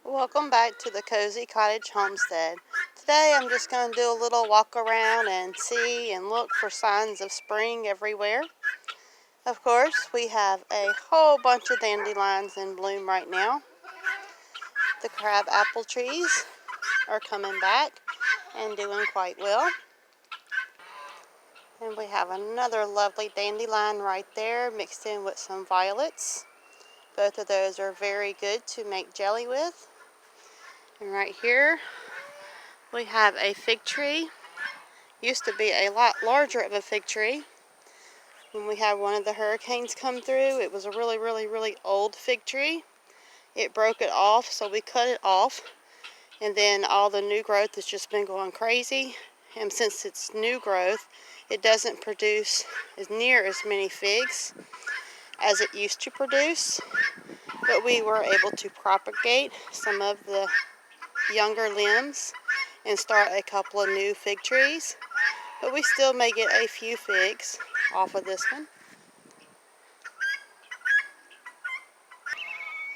Welcome back to the Cozy Cottage Homestead. Today I'm just going to do a little walk around and see and look for signs of spring everywhere. Of course, we have a whole bunch of dandelions in bloom right now. The crab apple trees are coming back and doing quite well. And we have another lovely dandelion right there mixed in with some violets. Both of those are very good to make jelly with. And right here we have a fig tree. Used to be a lot larger of a fig tree. When we had one of the hurricanes come through, it was a really old fig tree. It broke it off, so we cut it off. And then all the new growth has just been going crazy. And since it's new growth, it doesn't produce as near as many figs as it used to produce. But we were able to propagate some of the younger limbs and start a couple of new fig trees. But we still may get a few figs off of this one.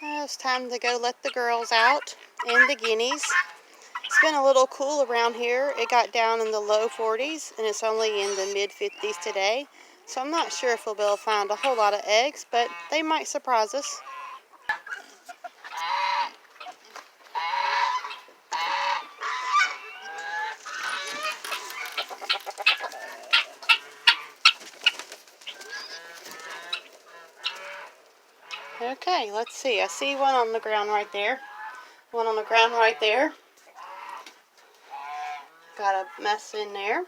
It's time to go let the girls out and the guineas. It's been a little cool around here. It got down in the low 40s and it's only in the mid 50s today. So I'm not sure if we'll be able to find a whole lot of eggs, but they might surprise us. Okay, let's see. I see one on the ground right there. One on the ground right there. Got a mess in there.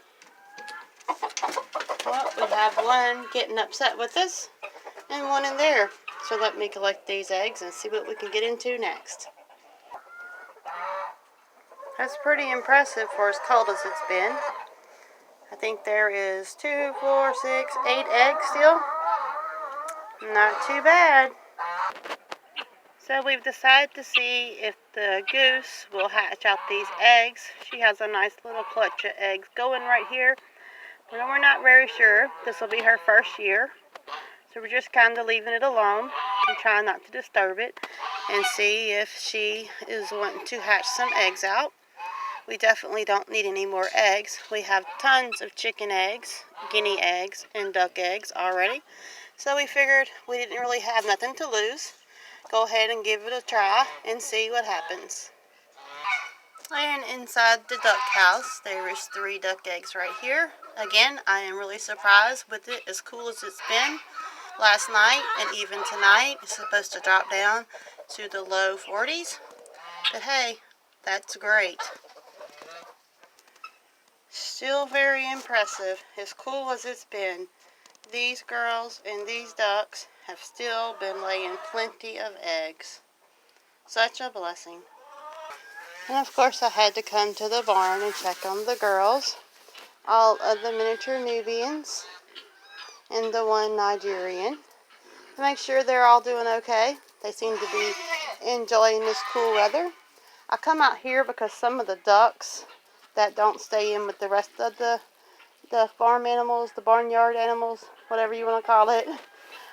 Well, we have one getting upset with us and one in there. So let me collect these eggs and see what we can get into next. That's pretty impressive for as cold as it's been. I think there is 2, 4, 6, 8 eggs still. Not too bad. So we've decided to see if the goose will hatch out these eggs. She has a nice little clutch of eggs going right here. But we're not very sure. This will be her first year. So we're just kind of leaving it alone and trying not to disturb it and see if she is wanting to hatch some eggs out. We definitely don't need any more eggs. We have tons of chicken eggs, guinea eggs, and duck eggs already. So we figured we didn't really have nothing to lose. Go ahead and give it a try and see what happens. And inside the duck house, there is 3 duck eggs right here. Again, I am really surprised with it as cool as it's been last night and even tonight. It's supposed to drop down to the low 40s. But hey, that's great. Still very impressive, as cool as it's been. These girls and these ducks have still been laying plenty of eggs. Such a blessing. And of course I had to come to the barn and check on the girls. All of the miniature Nubians and the one Nigerian. To make sure they're all doing okay. They seem to be enjoying this cool weather. I come out here because some of the ducks that don't stay in with the rest of the farm animals, the barnyard animals, whatever you want to call it,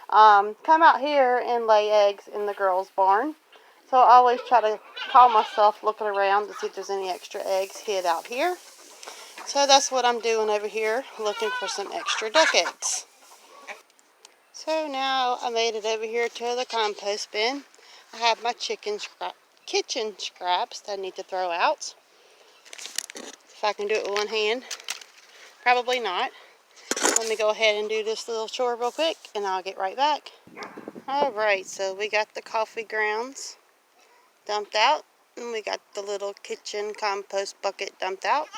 come out here and lay eggs in the girls' barn. So I always try to call myself looking around to see if there's any extra eggs hid out here. So that's what I'm doing over here, looking for some extra duck eggs. So now I made it over here to the compost bin. I have my kitchen scraps that I need to throw out. If I can do it with one hand. Probably not. Let me go ahead and do this little chore real quick and I'll get right back. Alright, so we got the coffee grounds dumped out and we got the little kitchen compost bucket dumped out.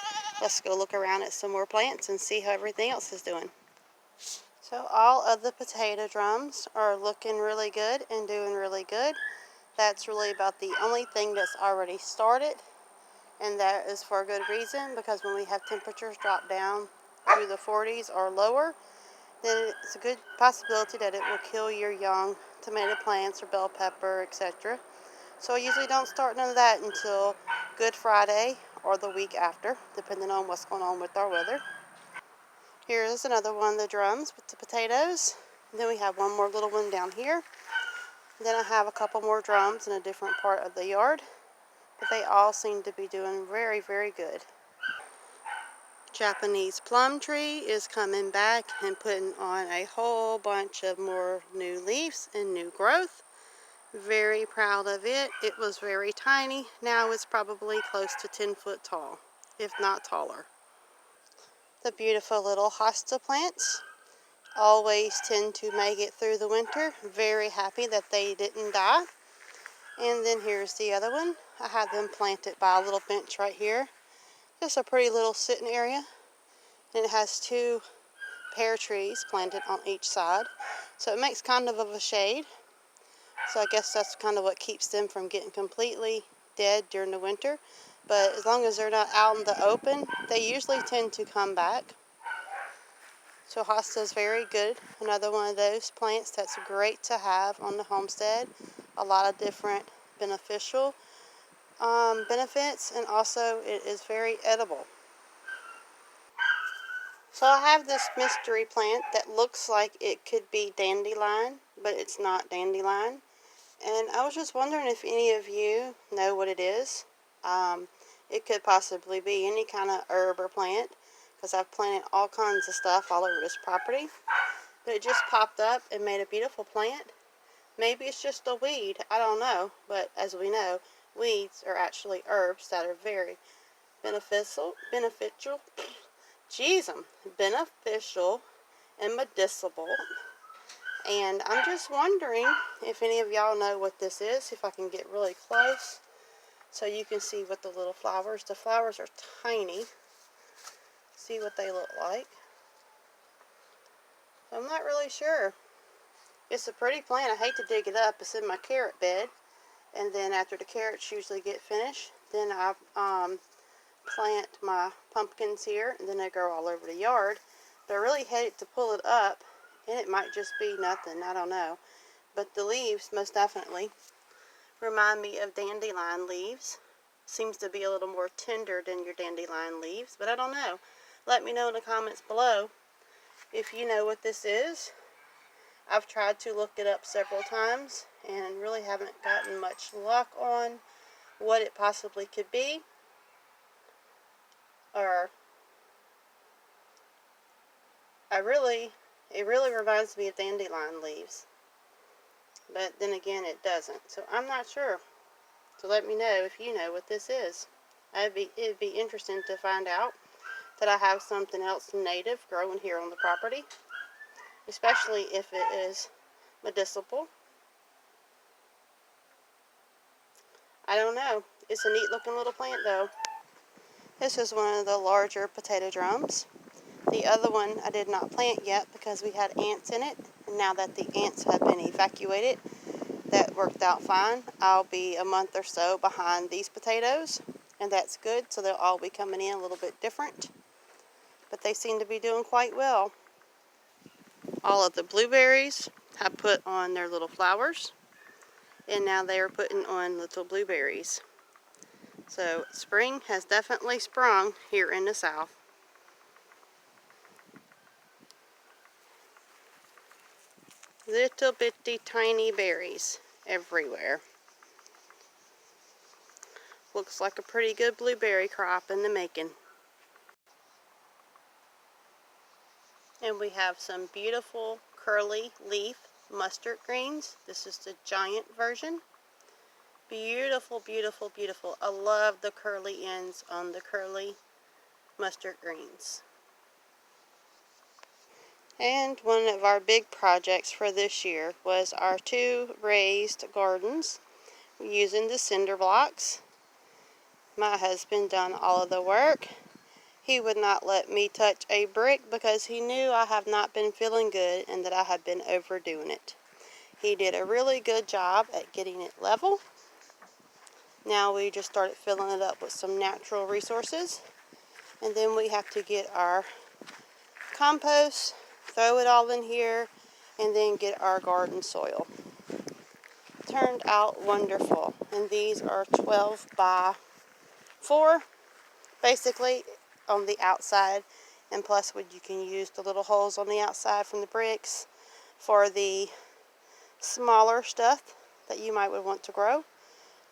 Let's go look around at some more plants and see how everything else is doing. So all of the potato drums are looking really good and doing really good. That's really about the only thing that's already started, and that is for a good reason, because when we have temperatures drop down through the 40s or lower, then it's a good possibility that it will kill your young tomato plants or bell pepper, etc. So I usually don't start none of that until Good Friday or the week after, depending on what's going on with our weather. Here's another one of the drums with the potatoes. And then we have one more little one down here. And then I have a couple more drums in a different part of the yard. but they all seem to be doing very, very good. Japanese plum tree is coming back and putting on a whole bunch of more new leaves and new growth. Very proud of it. It was very tiny. Now it's probably close to 10 foot tall, if not taller. The beautiful little hosta plants always tend to make it through the winter. Very happy that they didn't die. And then here's the other one. I had them planted by a little bench right here. Just a pretty little sitting area. And it has two pear trees planted on each side. So it makes kind of a shade. So I guess that's kind of what keeps them from getting completely dead during the winter. But as long as they're not out in the open, they usually tend to come back. So hosta is very good. Another one of those plants that's great to have on the homestead. A lot of different beneficial benefits, and also it is very edible. So I have this mystery plant that looks like it could be dandelion, but it's not dandelion. And I was just wondering if any of you know what it is. It could possibly be any kind of herb or plant, because I've planted all kinds of stuff all over this property. But it just popped up and made a beautiful plant. Maybe it's just a weed, I don't know. But as we know, weeds are actually herbs that are very beneficial, and medicinal. And I'm just wondering if any of y'all know what this is. If I can get really close so you can see what the little flowers. The flowers are tiny. See what they look like. I'm not really sure. It's a pretty plant. I hate to dig it up. It's in my carrot bed. And then after the carrots usually get finished, then I plant my pumpkins here, and then they grow all over the yard. But I really hate to pull it up, and it might just be nothing. I don't know. But the leaves most definitely remind me of dandelion leaves. Seems to be a little more tender than your dandelion leaves, but I don't know. Let me know in the comments below if you know what this is. I've tried to look it up several times and really haven't gotten much luck on what it possibly could be. Or it really reminds me of dandelion leaves. But then again, it doesn't. So I'm not sure. So let me know if you know what this is. It'd be interesting to find out that I have something else native growing here on the property. Especially if it is medicinal. I don't know. It's a neat looking little plant though. This is one of the larger potato drums. The other one I did not plant yet because we had ants in it. And now that the ants have been evacuated, that worked out fine. I'll be a month or so behind these potatoes, and that's good. So they'll all be coming in a little bit different. But they seem to be doing quite well. All of the blueberries have put on their little flowers, and now they are putting on little blueberries. So spring has definitely sprung here in the south. Little bitty tiny berries everywhere. Looks like a pretty good blueberry crop in the making. And we have some beautiful curly leaf mustard greens. This is the giant version. Beautiful, beautiful, beautiful. I love the curly ends on the curly mustard greens. And one of our big projects for this year was our 2 raised gardens using the cinder blocks. My husband done all of the work. He would not let me touch a brick because he knew I have not been feeling good and that I had been overdoing it. He did a really good job at getting it level. Now we just started filling it up with some natural resources. And then we have to get our compost, throw it all in here, and then get our garden soil. Turned out wonderful. And these are 12 by 4, basically, on the outside. And plus, you can use the little holes on the outside from the bricks for the smaller stuff that you might want to grow.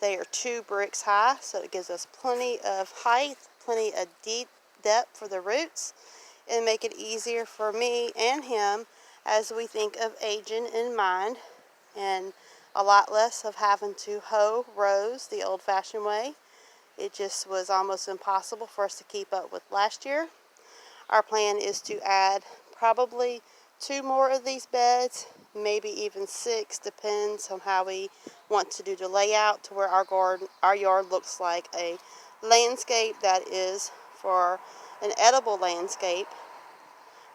They are 2 bricks high, so it gives us plenty of height, plenty of deep depth for the roots, and make it easier for me and him as we think of aging in mind, and a lot less of having to hoe rows the old-fashioned way. It just was almost impossible for us to keep up with last year. Our plan is to add probably 2 more of these beds, maybe even 6, depends on how we want to do the layout, to where our yard looks like a landscape that is for an edible landscape,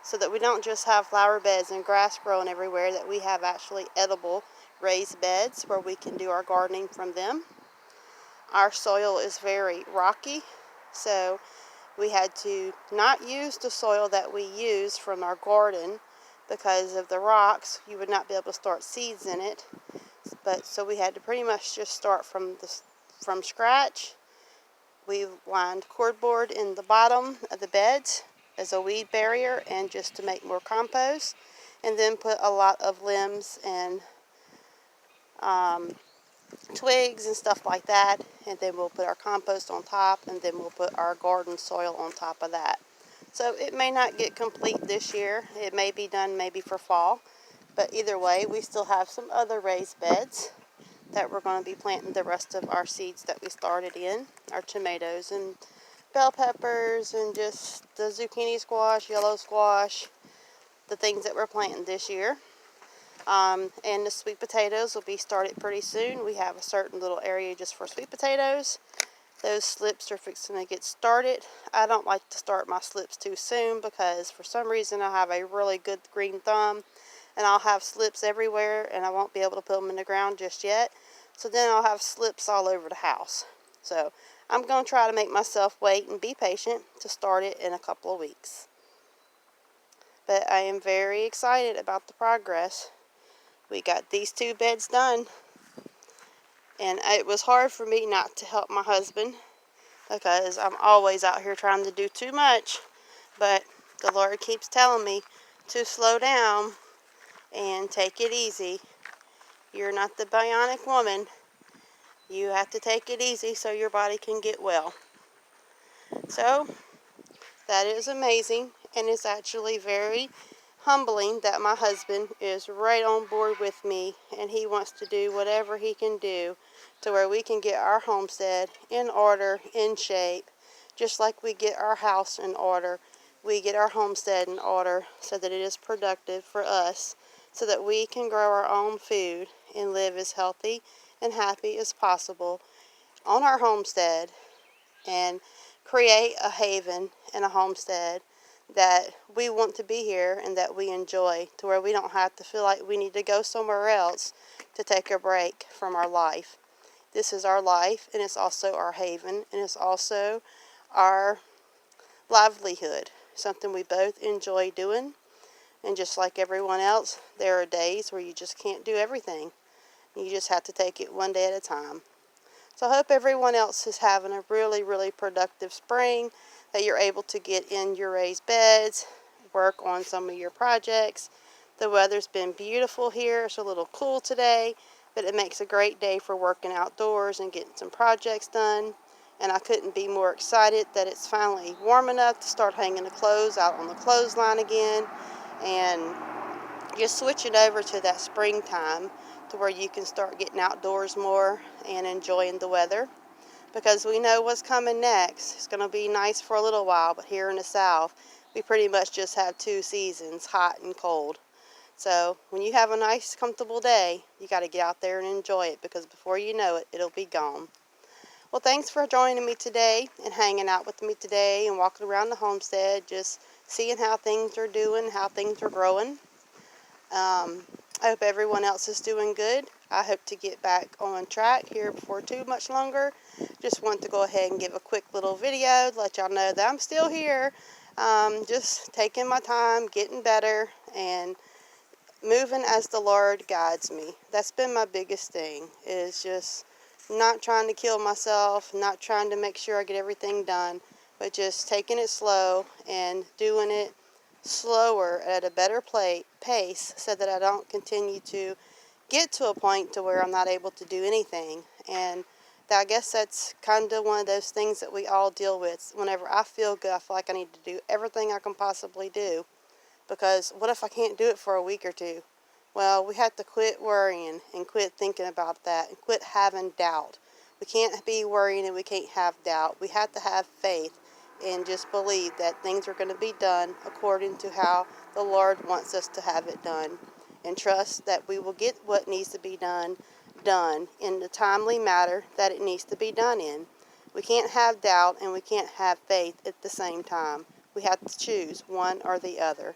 so that we don't just have flower beds and grass growing everywhere, that we have actually edible raised beds where we can do our gardening from them. Our soil is very rocky, so we had to not use the soil that we use from our garden because of the rocks. You would not be able to start seeds in it. But so we had to pretty much just start from scratch. We lined cordboard in the bottom of the beds as a weed barrier and just to make more compost, and then put a lot of limbs and twigs and stuff like that, and then we'll put our compost on top, and then we'll put our garden soil on top of that. So it may not get complete this year. It may be done maybe for fall, but either way, we still have some other raised beds that we're going to be planting the rest of our seeds that we started in, our tomatoes and bell peppers and just the zucchini squash, yellow squash, the things that we're planting this year. And the sweet potatoes will be started pretty soon. We have a certain little area just for sweet potatoes. Those slips are fixing to get started. I don't like to start my slips too soon because for some reason I have a really good green thumb, and I'll have slips everywhere and I won't be able to put them in the ground just yet. So then I'll have slips all over the house. So I'm going to try to make myself wait and be patient to start it in a couple of weeks. But I am very excited about the progress. We got these 2 beds done, and it was hard for me not to help my husband because I'm always out here trying to do too much, but the Lord keeps telling me to slow down and take it easy. You're not the bionic woman. You have to take it easy so your body can get well. So that is amazing, and it's actually very humbling that my husband is right on board with me, and he wants to do whatever he can do to where we can get our homestead in order, in shape, just like we get our house in order. We get our homestead in order so that it is productive for us, so that we can grow our own food and live as healthy and happy as possible on our homestead, and create a haven and a homestead that we want to be here and that we enjoy, to where we don't have to feel like we need to go somewhere else to take a break from our life. This is our life, and it's also our haven, and it's also our livelihood, something we both enjoy doing. And just like everyone else, there are days where you just can't do everything. You just have to take it one day at a time. So I hope everyone else is having a really, really productive spring, that you're able to get in your raised beds, work on some of your projects. The weather's been beautiful here. It's a little cool today, but it makes a great day for working outdoors and getting some projects done. And I couldn't be more excited that it's finally warm enough to start hanging the clothes out on the clothesline again, and just switching over to that springtime, to where you can start getting outdoors more and enjoying the weather, because we know what's coming next. It's going to be nice for a little while, but here in the South, we pretty much just have 2 seasons, hot and cold. So when you have a nice, comfortable day, you got to get out there and enjoy it, because before you know it, it'll be gone. Well, thanks for joining me today and hanging out with me today and walking around the homestead, just seeing how things are doing, how things are growing. I hope everyone else is doing good. I hope to get back on track here before too much longer. Just want to go ahead and give a quick little video to let y'all know that I'm still here. Just taking my time, getting better, and moving as the Lord guides me. That's been my biggest thing, is just not trying to kill myself, not trying to make sure I get everything done, but just taking it slow and doing it slower at a better pace, so that I don't continue to get to a point to where I'm not able to do anything. And I guess that's kind of one of those things that we all deal with. Whenever I feel good, I feel like I need to do everything I can possibly do, because what if I can't do it for a week or two? Well, we have to quit worrying and quit thinking about that and quit having doubt. We can't be worrying and we can't have doubt. We have to have faith and just believe that things are going to be done according to how the Lord wants us to have it done, and trust that we will get what needs to be done in the timely manner that it needs to be done in. We can't have doubt and we can't have faith at the same time. We have to choose one or the other.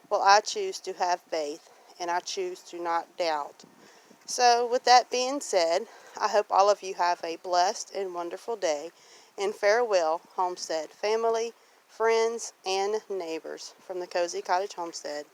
Well, I choose to have faith, and I choose to not doubt. So, with that being said, I hope all of you have a blessed and wonderful day. And farewell, Homestead family, friends, and neighbors from the Cozy Cottage Homestead.